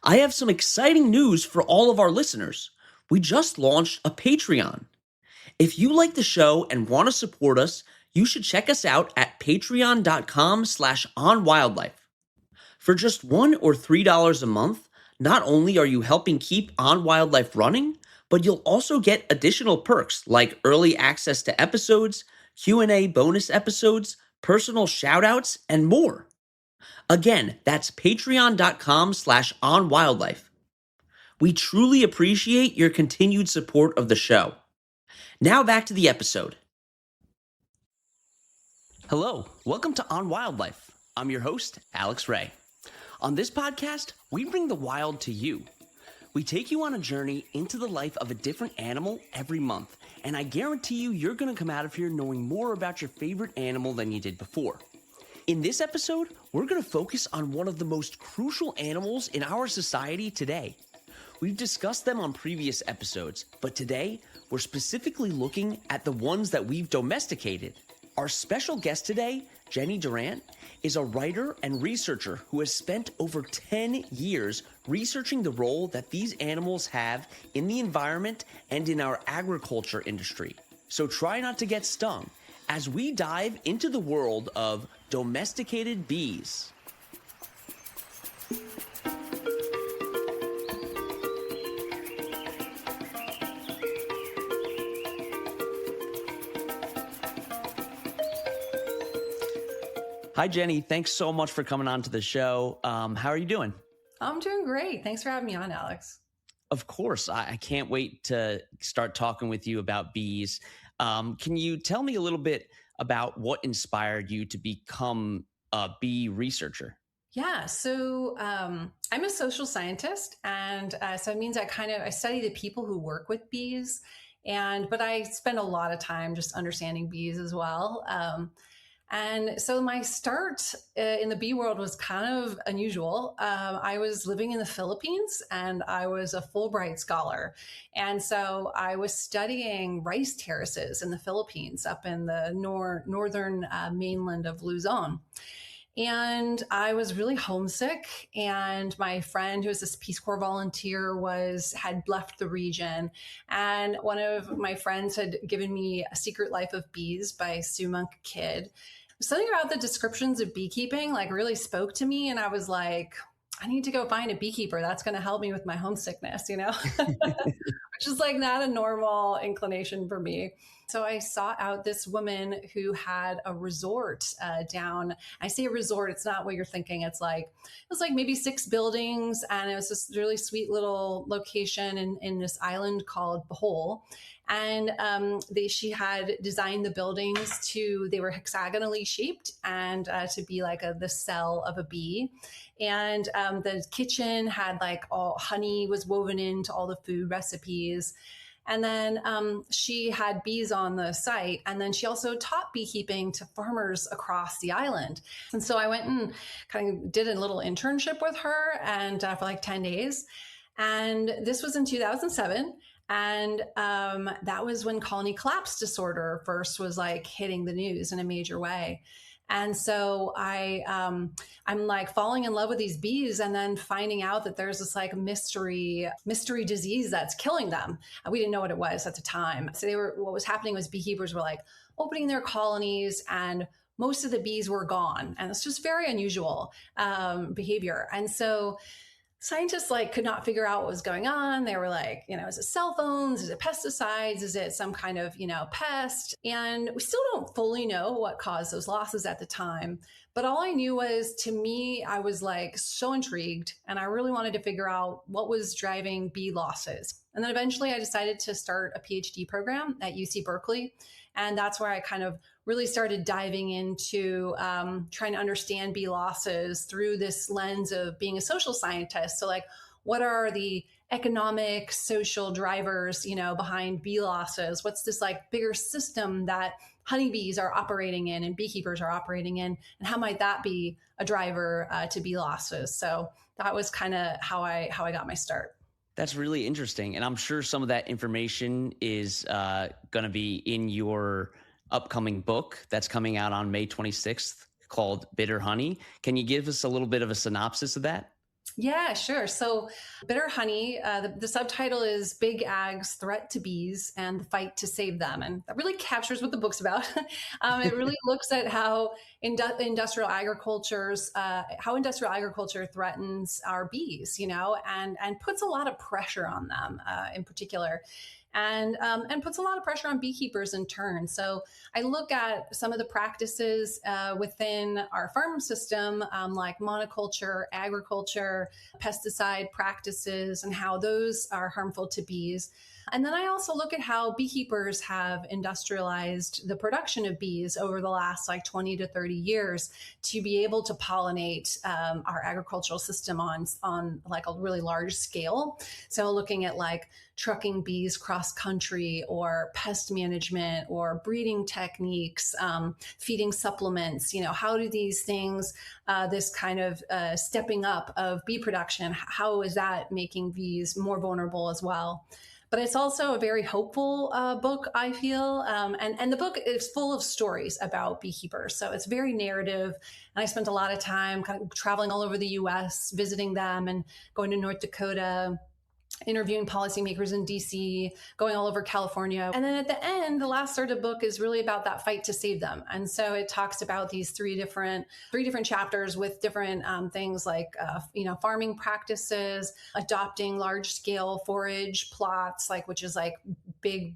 I have some exciting news for all of our listeners. We just launched a Patreon. If you like the show and want to support us, you should check us out at patreon.com/onwildlife. For just $1 or $3 a month, not only are you helping keep On Wildlife running, but you'll also get additional perks like early access to episodes, Q&A bonus episodes, personal shoutouts, and more. Again, that's patreon.com/onwildlife. We truly appreciate your continued support of the show. Now back to the episode. Hello, welcome to On Wildlife. I'm your host, Alex Ray. On this podcast, we bring the wild to you. We take you on a journey into the life of a different animal every month, and I guarantee you're going to come out of here knowing more about your favorite animal than you did before. In this episode, we're going to focus on one of the most crucial animals in our society today. We've discussed them on previous episodes, but today, we're specifically looking at the ones that we've domesticated. Our special guest today, Jennie Durant, is a writer and researcher who has spent over 10 years researching the role that these animals have in the environment and in our agriculture industry. So try not to get stung as we dive into the world of domesticated bees. Hi, Jennie. Thanks so much for coming on to the show. How are you doing? I'm doing great. Thanks for having me on, Alex. Of course. I can't wait to start talking with you about bees. Can you tell me a little bit about what inspired you to become a bee researcher? Yeah, so I'm a social scientist, and so it means I study the people who work with bees, but I spend a lot of time just understanding bees as well. And so my start in the bee world was kind of unusual. I was living in the Philippines and I was a Fulbright scholar. And so I was studying rice terraces in the Philippines up in the northern mainland of Luzon. And I was really homesick. And my friend, who was this Peace Corps volunteer, had left the region. And one of my friends had given me A Secret Life of Bees by Sue Monk Kidd. Something about the descriptions of beekeeping really spoke to me. And I was like, I need to go find a beekeeper that's going to help me with my homesickness, which is not a normal inclination for me. So I sought out this woman who had a resort down. I say a resort, it's not what you're thinking. It was maybe 6 buildings, and it was this really sweet little location in this island called Bohol. And she had designed the buildings they were hexagonally shaped and to be the cell of a bee. And the kitchen had all honey was woven into all the food recipes. And then she had bees on the site. And then she also taught beekeeping to farmers across the island. And so I went and kind of did a little internship with her and for 10 days. And this was in 2007. And that was when colony collapse disorder first was hitting the news in a major way. And so I'm falling in love with these bees and then finding out that there's this mystery disease that's killing them. We didn't know what it was at the time. So what was happening was beekeepers were opening their colonies and most of the bees were gone. And it's just very unusual behavior. And so scientists could not figure out what was going on. They were is it cell phones? Is it pesticides? Is it some kind of, pest? And we still don't fully know what caused those losses at the time. But all I knew was, to me, I was so intrigued and I really wanted to figure out what was driving bee losses. And then eventually I decided to start a PhD program at UC Berkeley. And that's where I kind of really started diving into trying to understand bee losses through this lens of being a social scientist. So what are the economic, social drivers, behind bee losses? What's this bigger system that honeybees are operating in and beekeepers are operating in? And how might that be a driver to bee losses? So that was kind of how I got my start. That's really interesting. And I'm sure some of that information is going to be in your upcoming book that's coming out on May 26th called Bitter Honey. Can you give us a little bit of a synopsis of that? Yeah, sure. So, Bitter Honey, the subtitle is Big Ag's Threat to Bees and the Fight to Save Them. And that really captures what the book's about. It really looks at how how industrial agriculture threatens our bees, and puts a lot of pressure on them in particular. And puts a lot of pressure on beekeepers in turn. So I look at some of the practices within our farm system, like monoculture, agriculture, pesticide practices, and how those are harmful to bees. And then I also look at how beekeepers have industrialized the production of bees over the last like 20 to 30 years to be able to pollinate our agricultural system on like a really large scale. So looking at like trucking bees cross country or pest management or breeding techniques, feeding supplements, how do these things, this kind of stepping up of bee production, how is that making bees more vulnerable as well? But it's also a very hopeful book, I feel. And the book is full of stories about beekeepers. So it's very narrative. And I spent a lot of time kind of traveling all over the US, visiting them and going to North Dakota, interviewing policymakers in DC, going all over California. And then at the end, the last third of the book is really about that fight to save them. And so it talks about these three different chapters with different things like, farming practices, adopting large scale forage plots, which is like big,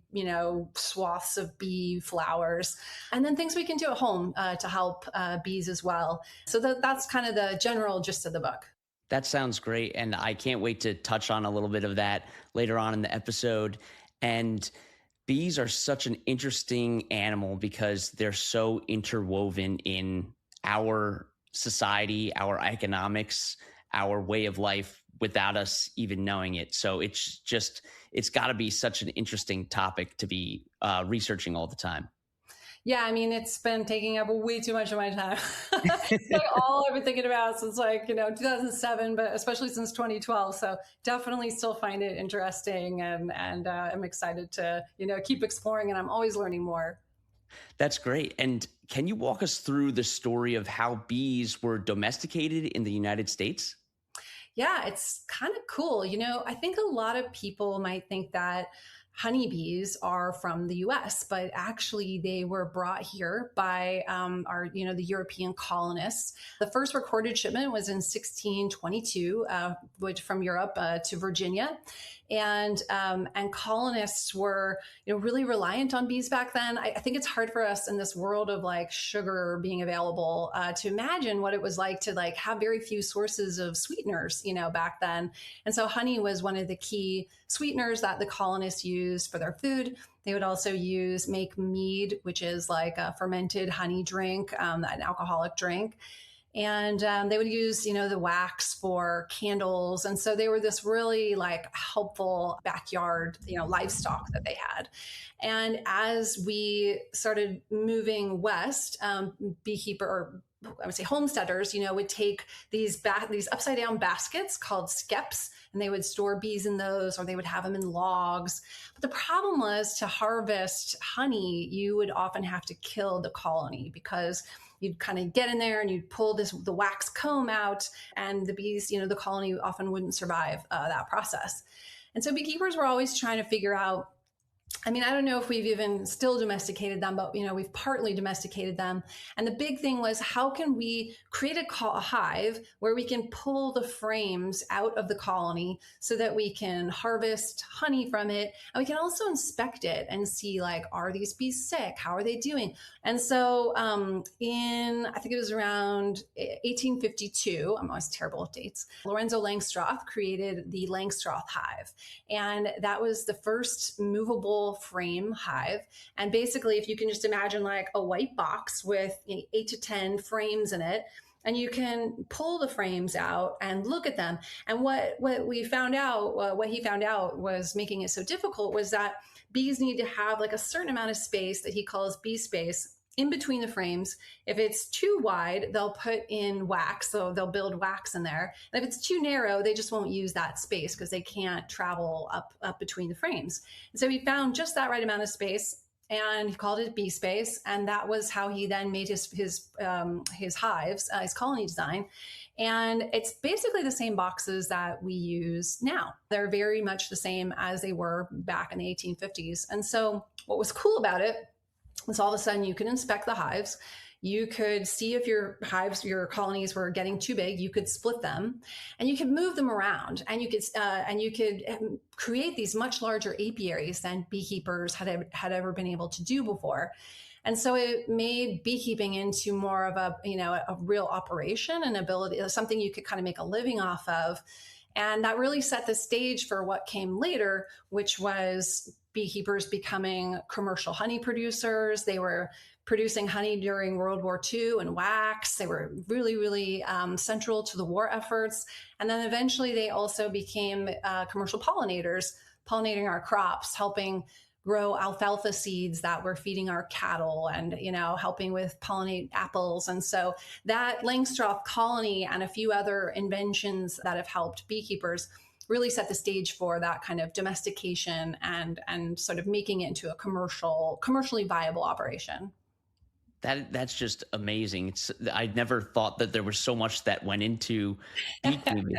swaths of bee flowers, and then things we can do at home to help bees as well. So that's kind of the general gist of the book. That sounds great. And I can't wait to touch on a little bit of that later on in the episode. And bees are such an interesting animal because they're so interwoven in our society, our economics, our way of life without us even knowing it. So it's got to be such an interesting topic to be researching all the time. Yeah, I mean, it's been taking up way too much of my time. It's like all I've been thinking about since 2007, but especially since 2012. So definitely still find it interesting, and I'm excited to keep exploring, and I'm always learning more. That's great. And can you walk us through the story of how bees were domesticated in the United States? Yeah, it's kind of cool. I think a lot of people might think that honeybees are from the US, but actually they were brought here by the European colonists. The first recorded shipment was in 1622, from Europe to Virginia. And colonists were really reliant on bees back then. I think it's hard for us in this world of like sugar being available to imagine what it was like to have very few sources of sweeteners back then. And so honey was one of the key sweeteners that the colonists used for their food. They would also make mead, which is like a fermented honey drink, an alcoholic drink. And they would use, the wax for candles. And so they were this really helpful backyard, livestock that they had. And as we started moving west, homesteaders, would take these upside down baskets called skeps, and they would store bees in those, or they would have them in logs. But the problem was, to harvest honey, you would often have to kill the colony, because you'd kind of get in there and you'd pull the wax comb out, and the bees, the colony often wouldn't survive that process. And so beekeepers were always trying to figure out, I don't know if we've even still domesticated them, but we've partly domesticated them. And the big thing was, how can we create a hive where we can pull the frames out of the colony so that we can harvest honey from it, and we can also inspect it and see are these bees sick? How are they doing? And so I think it was around 1852, I'm always terrible with dates, Lorenzo Langstroth created the Langstroth hive, and that was the first movable frame hive. And basically, if you can just imagine a white box with 8 to 10 frames in it, and you can pull the frames out and look at them. And what he found out was making it so difficult was that bees need to have a certain amount of space that he calls bee space in between the frames. If it's too wide, they'll put in wax, so they'll build wax in there. And if it's too narrow, they just won't use that space because they can't travel up between the frames. And so he found just that right amount of space, and he called it bee space. And that was how he then made his hives, his colony design. And it's basically the same boxes that we use now. They're very much the same as they were back in the 1850s. And so what was cool about it was all of a sudden you could inspect the hives. You could see if your hives, your colonies were getting too big. You could split them, and you could move them around, and you could create these much larger apiaries than beekeepers had ever been able to do before. And so it made beekeeping into more of a real operation and ability, something you could kind of make a living off of. And that really set the stage for what came later, which was beekeepers becoming commercial honey producers. They were producing honey during World War II and wax. They were really, really central to the war efforts. And then eventually they also became commercial pollinators, pollinating our crops, helping grow alfalfa seeds that were feeding our cattle and, helping with pollinate apples. And so that Langstroth colony and a few other inventions that have helped beekeepers really set the stage for that kind of domestication and sort of making it into a commercially viable operation. That's just amazing. I'd never thought that there was so much that went into beekeeping.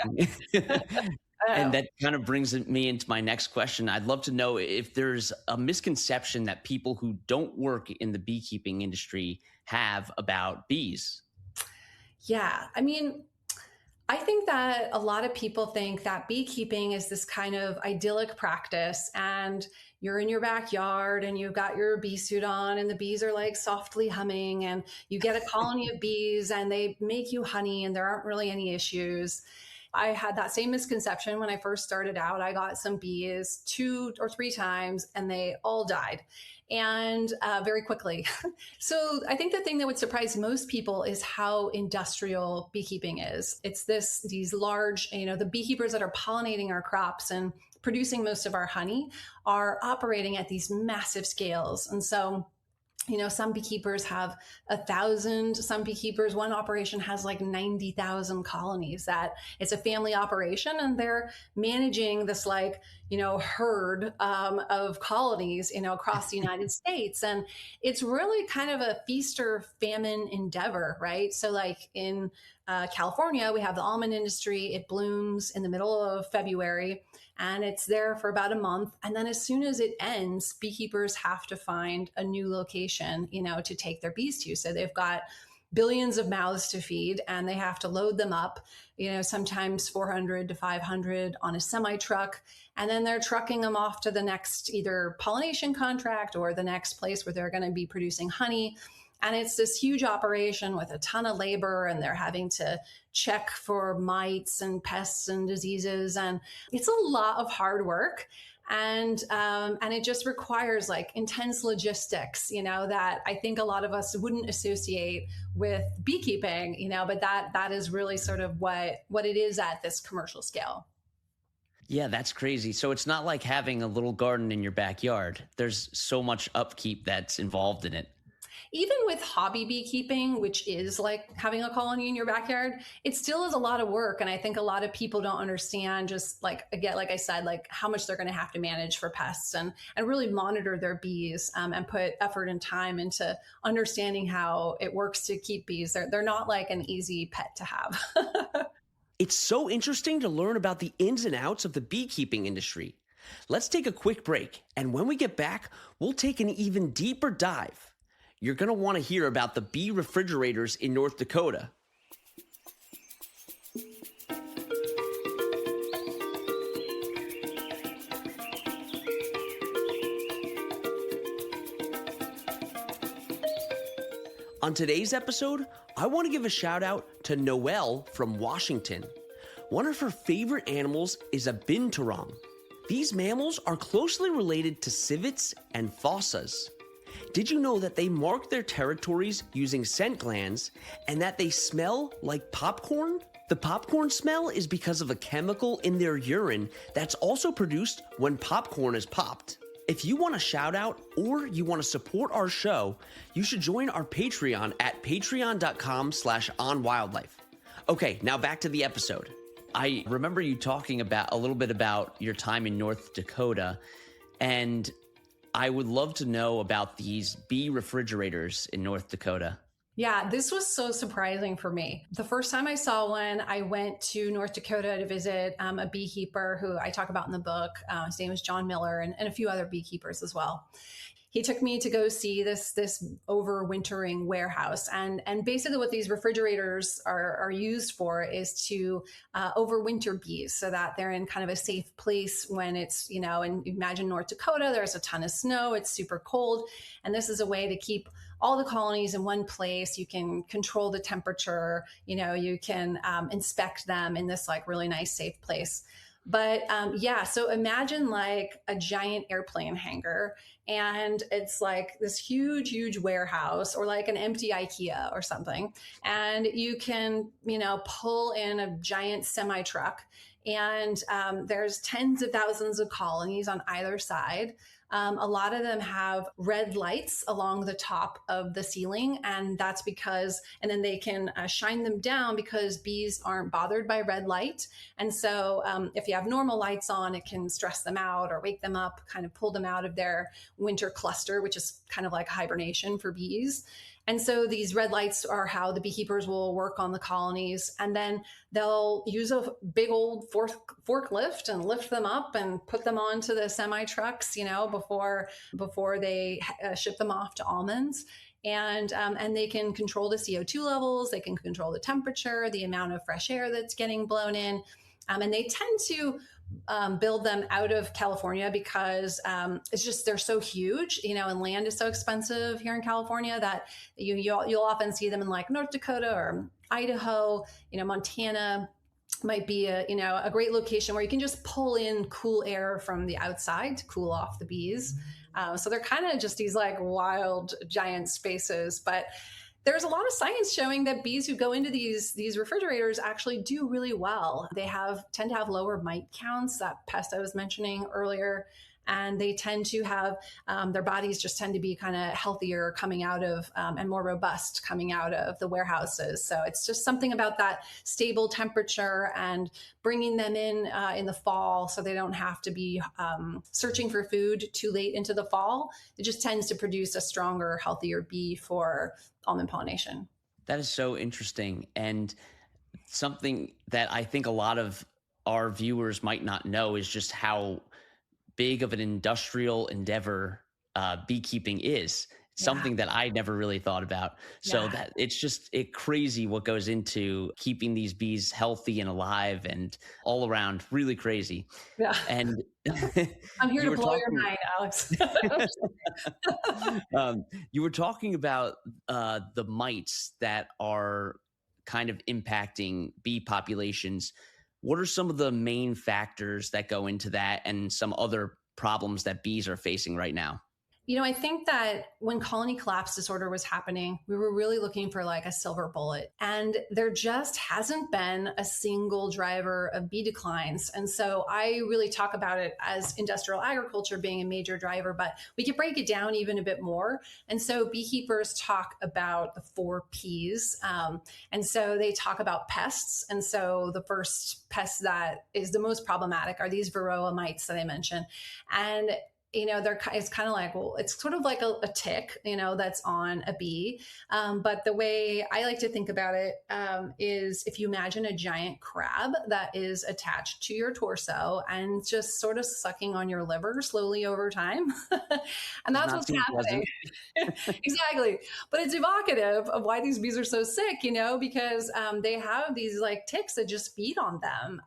And that kind of brings me into my next question. I'd love to know if there's a misconception that people who don't work in the beekeeping industry have about bees. Yeah. I mean, I think that a lot of people think that beekeeping is this kind of idyllic practice, and you're in your backyard and you've got your bee suit on and the bees are like softly humming and you get a colony of bees and they make you honey and there aren't really any issues. I had that same misconception when I first started out. I got some bees 2 or 3 times and they all died, and very quickly. So I think the thing that would surprise most people is how industrial beekeeping is. It's these large, the beekeepers that are pollinating our crops and producing most of our honey are operating at these massive scales. And so some beekeepers have 1,000, some beekeepers, one operation has like 90,000 colonies. That it's a family operation and they're managing this herd of colonies, across the United States. And it's really kind of a feast or famine endeavor, right? So like in California, we have the almond industry. It blooms in the middle of February and it's there for about a month. And then as soon as it ends, beekeepers have to find a new location, to take their bees to. So they've got billions of mouths to feed and they have to load them up, sometimes 400 to 500 on a semi truck. And then they're trucking them off to the next either pollination contract or the next place where they're going to be producing honey. And it's this huge operation with a ton of labor, and they're having to check for mites and pests and diseases. And it's a lot of hard work. And it just requires like intense logistics, that I think a lot of us wouldn't associate with beekeeping, but that is really sort of what it is at this commercial scale. Yeah, that's crazy. So it's not like having a little garden in your backyard. There's so much upkeep that's involved in it. Even with hobby beekeeping, which is like having a colony in your backyard, it still is a lot of work. And I think a lot of people don't understand just like I said, like how much they're going to have to manage for pests and really monitor their bees and put effort and time into understanding how it works to keep bees. They're not like an easy pet to have. It's so interesting to learn about the ins and outs of the beekeeping industry. Let's take a quick break. And when we get back, we'll take an even deeper dive. You're going to want to hear about the bee refrigerators in North Dakota. On today's episode, I want to give a shout out to Noelle from Washington. One of her favorite animals is a binturong. These mammals are closely related to civets and fossas. Did you know that they mark their territories using scent glands and that they smell like popcorn? The popcorn smell is because of a chemical in their urine that's also produced when popcorn is popped. If you want a shout out or you want to support our show, you should join our Patreon at patreon.com/onwildlife. Okay, now back to the episode. I remember you talking about a little bit about your time in North Dakota, and I would love to know about these bee refrigerators in North Dakota. Yeah, this was so surprising for me. The first time I saw one, I went to North Dakota to visit a beekeeper who I talk about in the book. His name is John Miller, and a few other beekeepers as well. He took me to go see this overwintering warehouse, and basically what these refrigerators are used for is to overwinter bees so that they're in kind of a safe place when it's, and imagine North Dakota, there's a ton of snow, it's super cold, and this is a way to keep all the colonies in one place. You can control the temperature, you can inspect them in this like really nice safe place. But yeah, so imagine like a giant airplane hangar, and it's like this huge, huge warehouse or like an empty IKEA or something. And you can, pull in a giant semi truck, and there's tens of thousands of colonies on either side. A lot of them have red lights along the top of the ceiling, and that's because, and then they can shine them down because bees aren't bothered by red light. And so if you have normal lights on, it can stress them out or wake them up, kind of pull them out of their winter cluster, which is kind of like hibernation for bees. And so these red lights are how the beekeepers will work on the colonies. And then they'll use a big old forklift and lift them up and put them onto the semi trucks, before they ship them off to almonds. And they can control the CO2 levels, they can control the temperature, the amount of fresh air that's getting blown in. And they tend to build them out of California because it's just, they're so huge, and land is so expensive here in California that you'll often see them in like North Dakota or Idaho, Montana might be a great location where you can just pull in cool air from the outside to cool off the bees. So they're kind of just these like wild giant spaces, but there's a lot of science showing that bees who go into these refrigerators actually do really well. They tend to have lower mite counts, that pest I was mentioning earlier, and they tend to have their bodies just tend to be kind of healthier coming out of and more robust coming out of the warehouses. So it's just something about that stable temperature and bringing them in the fall, so they don't have to be searching for food too late into the fall. It just tends to produce a stronger, healthier bee for almond pollination. That is so interesting, and something that I think a lot of our viewers might not know is just how big of an industrial endeavor beekeeping is. Something that I never really thought about. So that it's just crazy what goes into keeping these bees healthy and alive, and all around really crazy. Yeah. And I'm here to blow your mind, Alex. You were talking about the mites that are kind of impacting bee populations. What are some of the main factors that go into that, and some other problems that bees are facing right now? I think that when colony collapse disorder was happening, we were really looking for like a silver bullet, and there just hasn't been a single driver of bee declines. And so I really talk about it as industrial agriculture being a major driver, but we could break it down even a bit more. And so beekeepers talk about the 4 Ps. And so they talk about pests. And so the first pest that is the most problematic are these varroa mites that I mentioned. And it's kind of like, well, it's sort of like a tick, that's on a bee. But the way I like to think about it is if you imagine a giant crab that is attached to your torso and just sort of sucking on your liver slowly over time. And that's what's happening. Exactly. But it's evocative of why these bees are so sick, because they have these like ticks that just feed on them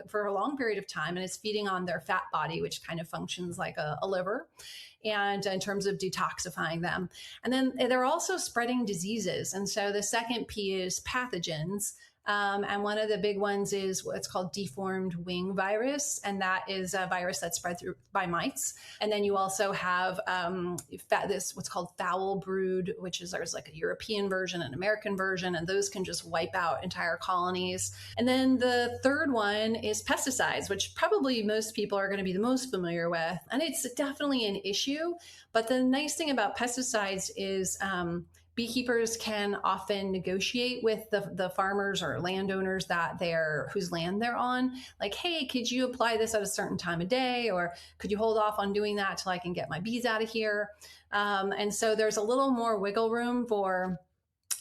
for a long period of time. And it's feeding on their fat body, which kind of functions like a liver, and in terms of detoxifying them. And then they're also spreading diseases. And so the second P is pathogens. And one of the big ones is what's called deformed wing virus. And that is a virus that's spread through by mites. And then you also have this what's called foul brood, which is there's like a European version, an American version, and those can just wipe out entire colonies. And then the third one is pesticides, which probably most people are going to be the most familiar with. And it's definitely an issue. But the nice thing about pesticides is beekeepers can often negotiate with the farmers or landowners whose land they're on. Like, hey, could you apply this at a certain time of day? Or could you hold off on doing that till I can get my bees out of here? And so there's a little more wiggle room for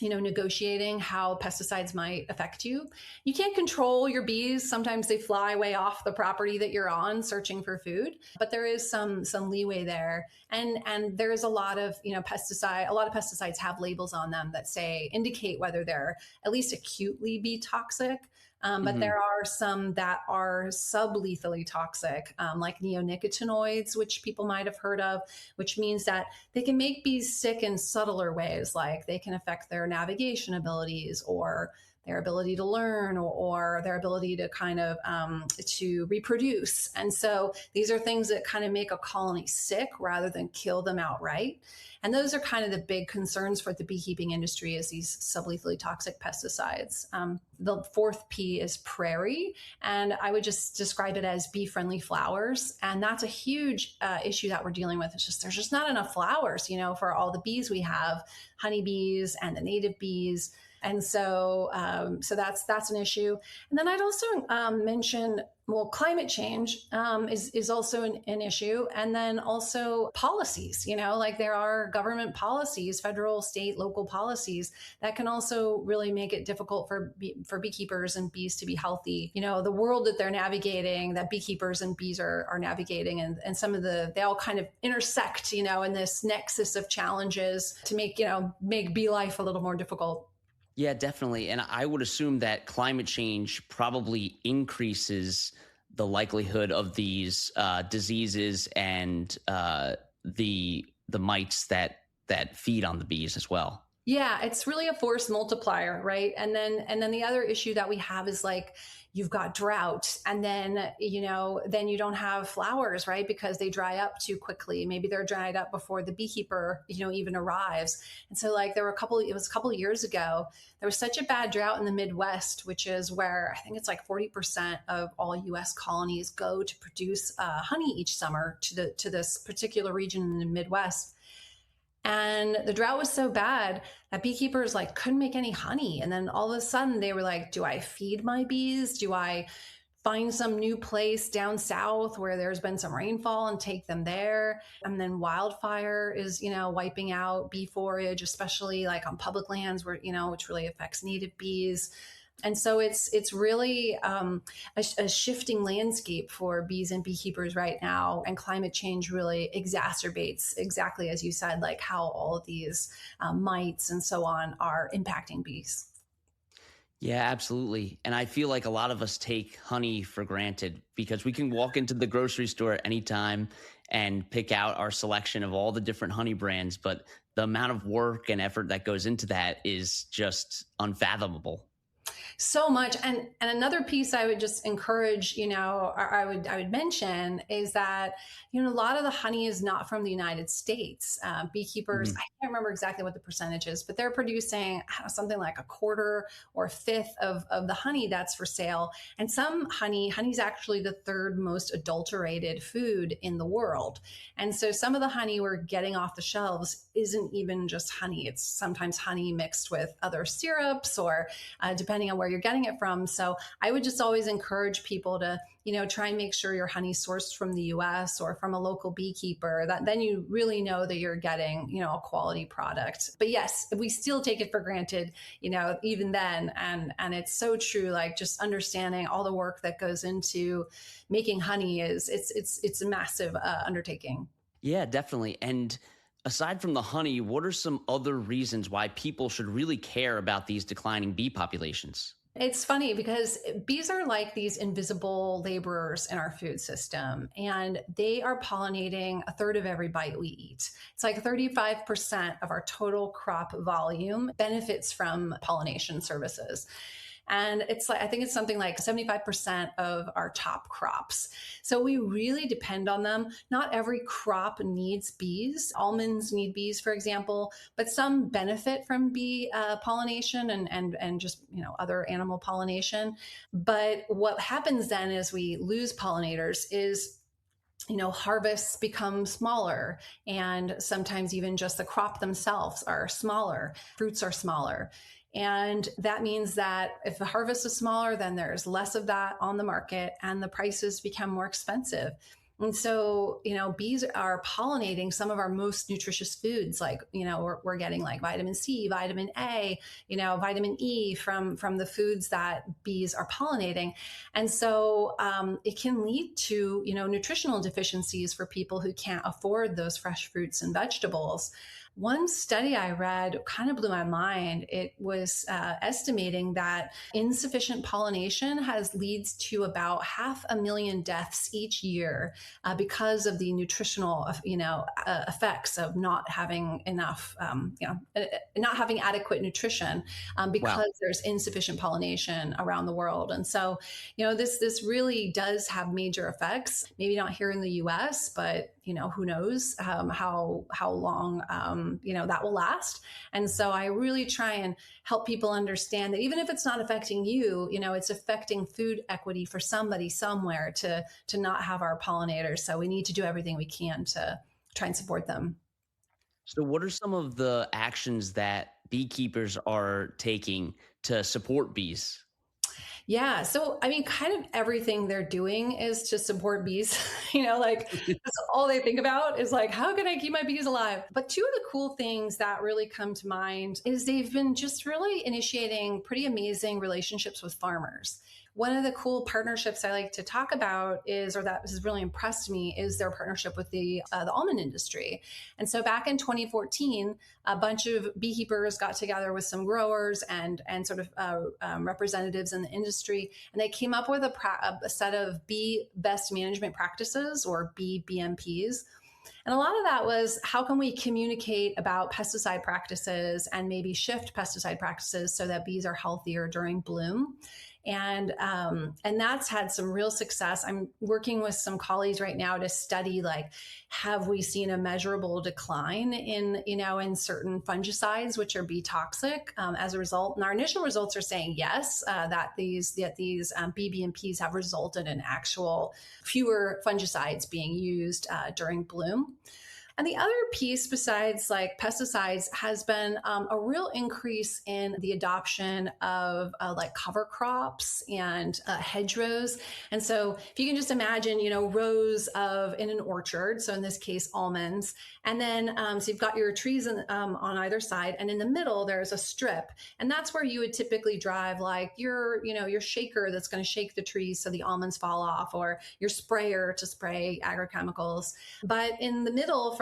negotiating how pesticides might affect you. You can't control your bees. Sometimes they fly way off the property that you're on searching for food, but there is some leeway there. And there is a lot of, a lot of pesticides have labels on them that indicate whether they're at least acutely bee toxic. But there are some that are sublethally toxic, like neonicotinoids, which people might have heard of, which means that they can make bees sick in subtler ways, like they can affect their navigation abilities or their ability to learn or their ability to kind of to reproduce. And so these are things that kind of make a colony sick rather than kill them outright. And those are kind of the big concerns for the beekeeping industry, is these sublethally toxic pesticides. The fourth P is prairie, and I would just describe it as bee-friendly flowers. And that's a huge issue that we're dealing with. There's just not enough flowers, for all the bees we have, honeybees and the native bees. And so that's an issue. And then I'd also mention, climate change is also an issue. And then also policies, like there are government policies, federal, state, local policies that can also really make it difficult for beekeepers and bees to be healthy. The world that they're navigating, that beekeepers and bees are navigating, and some of they all kind of intersect, in this nexus of challenges to make bee life a little more difficult. Yeah, definitely. And I would assume that climate change probably increases the likelihood of these diseases and the mites that feed on the bees as well. Yeah, it's really a force multiplier, right? And then the other issue that we have is like, you've got drought, and then you don't have flowers, right? Because they dry up too quickly. Maybe they're dried up before the beekeeper, even arrives. And so like it was a couple of years ago, there was such a bad drought in the Midwest, which is where I think it's like 40% of all US colonies go to produce honey each summer to this particular region in the Midwest. And the drought was so bad that beekeepers couldn't make any honey. And then all of a sudden they were like, do I feed my bees? Do I find some new place down south where there's been some rainfall and take them there? And then wildfire is, wiping out bee forage, especially like on public lands where, which really affects native bees. And so it's really a shifting landscape for bees and beekeepers right now. And climate change really exacerbates, exactly as you said, like how all of these mites and so on are impacting bees. Yeah, absolutely. And I feel like a lot of us take honey for granted because we can walk into the grocery store at any time and pick out our selection of all the different honey brands. But the amount of work and effort that goes into that is just unfathomable. So much. And another piece I would just encourage, or I would mention is that, a lot of the honey is not from the United States. Beekeepers, I can't remember exactly what the percentage is, but they're producing something like a quarter or a fifth of the honey that's for sale. And some honey's actually the third most adulterated food in the world. And so some of the honey we're getting off the shelves isn't even just honey. It's sometimes honey mixed with other syrups or depending on where you're getting it from. So I would just always encourage people to, try and make sure your honey sourced from the US or from a local beekeeper. That then you really know that you're getting, a quality product. But yes, we still take it for granted, even then. And it's so true. Like just understanding all the work that goes into making honey it's a massive undertaking. Yeah, definitely. And aside from the honey, what are some other reasons why people should really care about these declining bee populations? It's funny because bees are like these invisible laborers in our food system, and they are pollinating a third of every bite we eat. It's like 35% of our total crop volume benefits from pollination services. And I think it's something like 75% of our top crops. So we really depend on them. Not every crop needs bees. Almonds need bees, for example, but some benefit from bee pollination and just, other animal pollination. But what happens then is we lose pollinators is harvests become smaller, and sometimes even just the crop themselves are smaller, fruits are smaller. And that means that if the harvest is smaller, then there's less of that on the market and the prices become more expensive. And so, bees are pollinating some of our most nutritious foods. Like, we're getting like vitamin C, vitamin A, vitamin E from the foods that bees are pollinating. And so it can lead to, nutritional deficiencies for people who can't afford those fresh fruits and vegetables. One study I read kind of blew my mind. It was estimating that insufficient pollination leads to about 500,000 deaths each year because of the nutritional, effects of not having enough, not having adequate nutrition Wow. because there's insufficient pollination around the world. And so, this really does have major effects. Maybe not here in the U.S., but who knows how long that will last. And so I really try and help people understand that even if it's not affecting you, it's affecting food equity for somebody somewhere to not have our pollinators. So we need to do everything we can to try and support them. So, what are some of the actions that beekeepers are taking to support bees? Yeah. So, I mean, kind of everything they're doing is to support bees. Like that's all they think about is like, how can I keep my bees alive? But two of the cool things that really come to mind is they've been just really initiating pretty amazing relationships with farmers. One of the cool partnerships I like to talk about or that has really impressed me, is their partnership with the almond industry. And so back in 2014, a bunch of beekeepers got together with some growers and sort of representatives in the industry, and they came up with a set of bee best management practices, or BMPs. And a lot of that was, how can we communicate about pesticide practices and maybe shift pesticide practices so that bees are healthier during bloom? And that's had some real success. I'm working with some colleagues right now to study, like, have we seen a measurable decline in certain fungicides which are bee toxic as a result? And our initial results are saying yes, that these BBMPs have resulted in actual fewer fungicides being used during bloom. And the other piece, besides like pesticides, has been a real increase in the adoption of like cover crops and hedgerows. And so, if you can just imagine, rows in an orchard. So in this case, almonds, and then so you've got your trees on either side, and in the middle there's a strip, and that's where you would typically drive like your shaker that's going to shake the trees so the almonds fall off, or your sprayer to spray agrochemicals. But in the middle,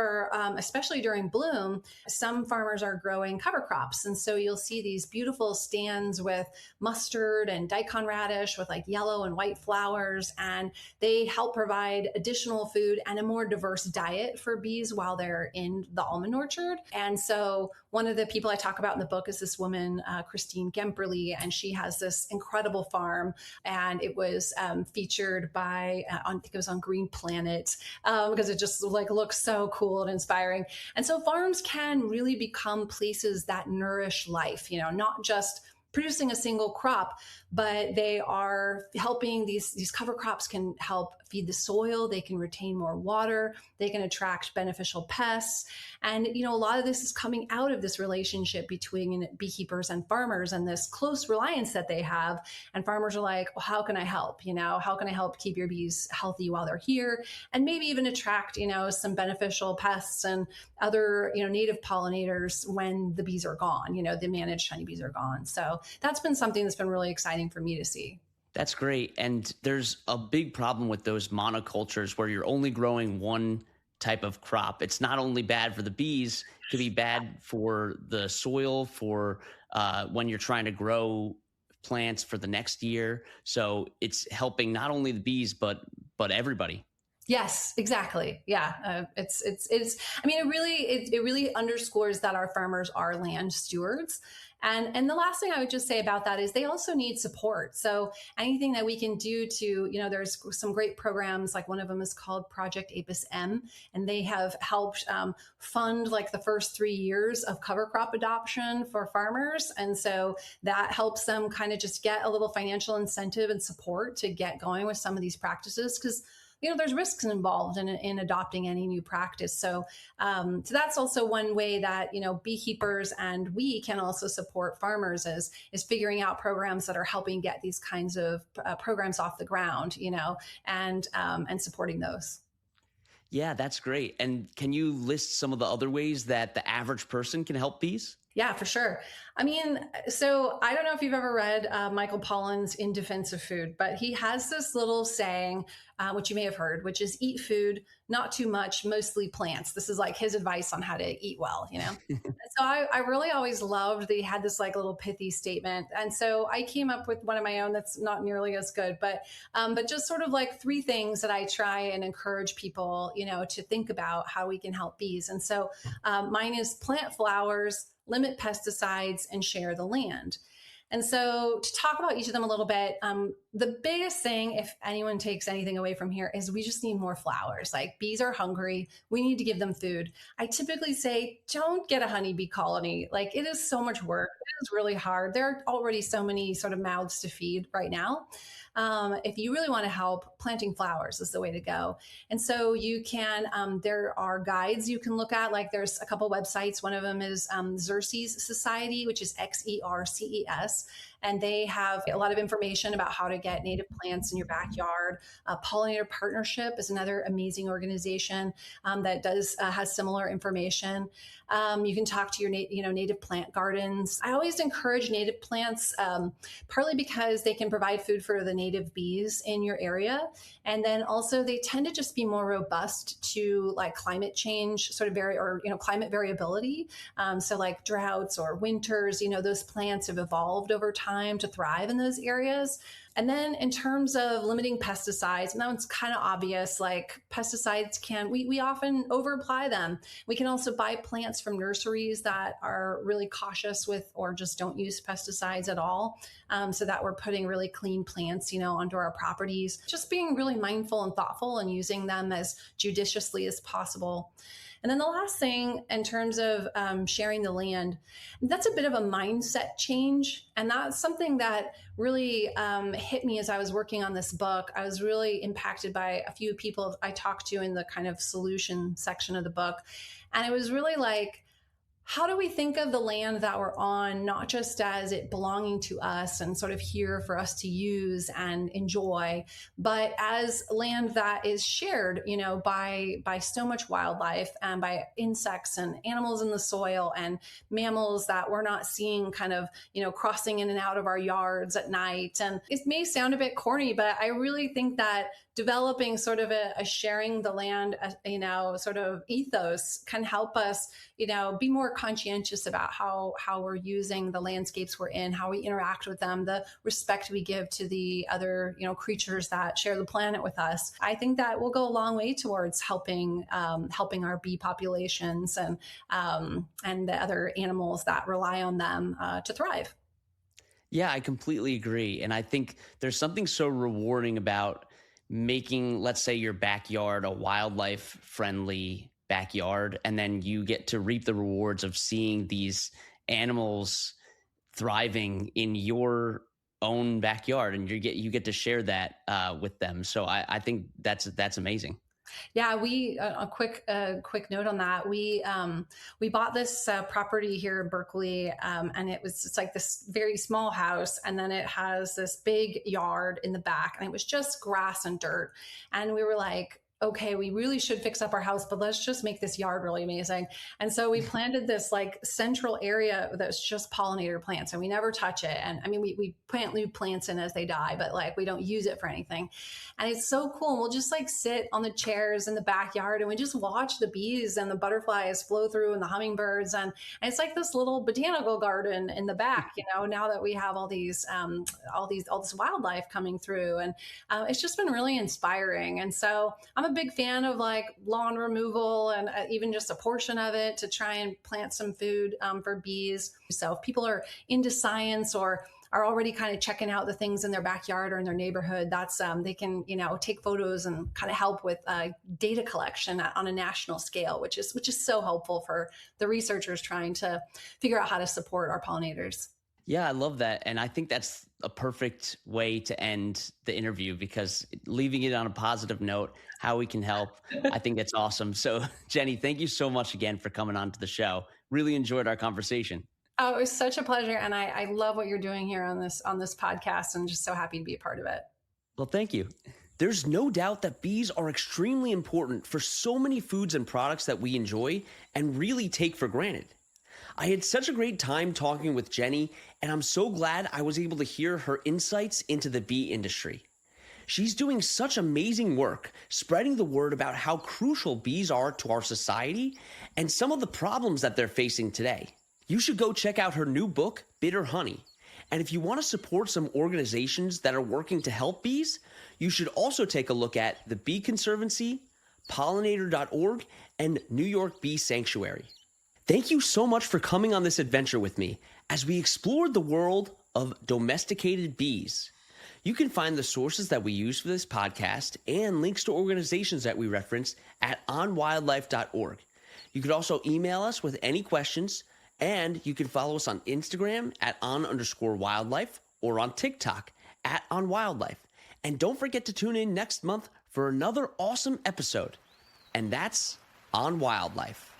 especially during bloom, some farmers are growing cover crops. And so you'll see these beautiful stands with mustard and daikon radish with like yellow and white flowers. And they help provide additional food and a more diverse diet for bees while they're in the almond orchard. And so one of the people I talk about in the book is this woman, Christine Gemperle, and she has this incredible farm. And it was featured I think it was on Green Planet, because it just like looks so cool and inspiring. And so farms can really become places that nourish life, not just producing a single crop, but they are helping these cover crops can help feed the soil. They can retain more water. They can attract beneficial pests. And, a lot of this is coming out of this relationship between beekeepers and farmers and this close reliance that they have. And farmers are like, well, how can I help? How can I help keep your bees healthy while they're here? And maybe even attract, some beneficial pests and other, native pollinators when the bees are gone, the managed honeybees are gone. So that's been something that's been really exciting for me to see. That's great. And there's a big problem with those monocultures where you're only growing one type of crop. It's not only bad for the bees, it could be bad for the soil, for when you're trying to grow plants for the next year. So it's helping not only the bees, but everybody. Yes, exactly. Yeah, it's. I mean, it really underscores that our farmers are land stewards. And the last thing I would just say about that is they also need support. So anything that we can do to, there's some great programs, like one of them is called Project Apis M, and they have helped fund like the first 3 years of cover crop adoption for farmers. And so that helps them kind of just get a little financial incentive and support to get going with some of these practices, because there's risks involved in adopting any new practice. So that's also one way that, beekeepers and we can also support farmers is figuring out programs that are helping get these kinds of programs off the ground, and supporting those. Yeah, that's great. And can you list some of the other ways that the average person can help bees? Yeah, for sure. I mean, so I don't know if you've ever read Michael Pollan's In Defense of Food, but he has this little saying, which you may have heard, which is eat food, not too much, mostly plants. This is like his advice on how to eat well, you know? And so I really always loved that he had this like little pithy statement. And so I came up with one of my own that's not nearly as good, but just sort of like three things that I try and encourage people, you know, to think about how we can help bees. And so mine is plant flowers, limit pesticides, and share the land. And so, to talk about each of them a little bit, the biggest thing, if anyone takes anything away from here, is we just need more flowers. Like bees are hungry. We need to give them food. I typically say, don't get a honeybee colony. Like it is so much work. It is really hard. There are already so many sort of mouths to feed right now. If you really want to help, planting flowers is the way to go. And so you can, there are guides you can look at, like there's a couple websites. One of them is Xerces Society, which is Xerces. And they have a lot of information about how to get native plants in your backyard. Pollinator Partnership is another amazing organization that has similar information. You can talk to your native plant gardens. I always encourage native plants, partly because they can provide food for the native bees in your area, and then also they tend to just be more robust to like climate change, sort of climate variability. So like droughts or winters, those plants have evolved over time to thrive in those areas. And then in terms of limiting pesticides, and that one's kind of obvious, like pesticides we often over apply them. We can also buy plants from nurseries that are really cautious with, or just don't use pesticides at all. So that we're putting really clean plants, onto our properties, just being really mindful and thoughtful and using them as judiciously as possible. And then the last thing in terms of sharing the land, that's a bit of a mindset change. And that's something that really hit me as I was working on this book. I was really impacted by a few people I talked to in the kind of solution section of the book. And it was really like, how do we think of the land that we're on, not just as it belonging to us and sort of here for us to use and enjoy, but as land that is shared, by so much wildlife and by insects and animals in the soil and mammals that we're not seeing kind of, crossing in and out of our yards at night. And it may sound a bit corny, but I really think that developing sort of a sharing the land, sort of ethos can help us, be more conscientious about how we're using the landscapes we're in, how we interact with them, the respect we give to the other, creatures that share the planet with us. I think that will go a long way towards helping our bee populations and the other animals that rely on them to thrive. Yeah, I completely agree. And I think there's something so rewarding about making, let's say, your backyard a wildlife friendly backyard, and then you get to reap the rewards of seeing these animals thriving in your own backyard, and you get to share that with them. So I think that's amazing. Yeah, we a quick note on that. We bought this property here in Berkeley, and it's like this very small house, and then it has this big yard in the back, and it was just grass and dirt. And we were like, okay, we really should fix up our house, but let's just make this yard really amazing. And so we planted this like central area that's just pollinator plants, and we never touch it. And I mean, we plant new plants in as they die, but like we don't use it for anything. And it's so cool. We'll just like sit on the chairs in the backyard and we just watch the bees and the butterflies flow through and the hummingbirds. And it's like this little botanical garden in the back, now that we have all this wildlife coming through. And it's just been really inspiring. And so I'm a big fan of like lawn removal and even just a portion of it to try and plant some food for bees. So if people are into science or are already kind of checking out the things in their backyard or in their neighborhood, that's they can take photos and kind of help with data collection on a national scale, which is so helpful for the researchers trying to figure out how to support our pollinators. Yeah, I love that. And I think that's a perfect way to end the interview, because leaving it on a positive note, how we can help, I think that's awesome. So Jennie, thank you so much again for coming on to the show. Really enjoyed our conversation. Oh, it was such a pleasure. And I love what you're doing here on this podcast, and just so happy to be a part of it. Well, thank you. There's no doubt that bees are extremely important for so many foods and products that we enjoy and really take for granted. I had such a great time talking with Jennie, and I'm so glad I was able to hear her insights into the bee industry. She's doing such amazing work spreading the word about how crucial bees are to our society and some of the problems that they're facing today. You should go check out her new book, Bitter Honey. And if you want to support some organizations that are working to help bees, you should also take a look at the Bee Conservancy, pollinator.org, and New York Bee Sanctuary. Thank you so much for coming on this adventure with me as we explored the world of domesticated bees. You can find the sources that we use for this podcast and links to organizations that we reference at onwildlife.org. You could also email us with any questions, and you can follow us on Instagram at @on_wildlife or on TikTok at @onwildlife. And don't forget to tune in next month for another awesome episode. And that's On Wildlife.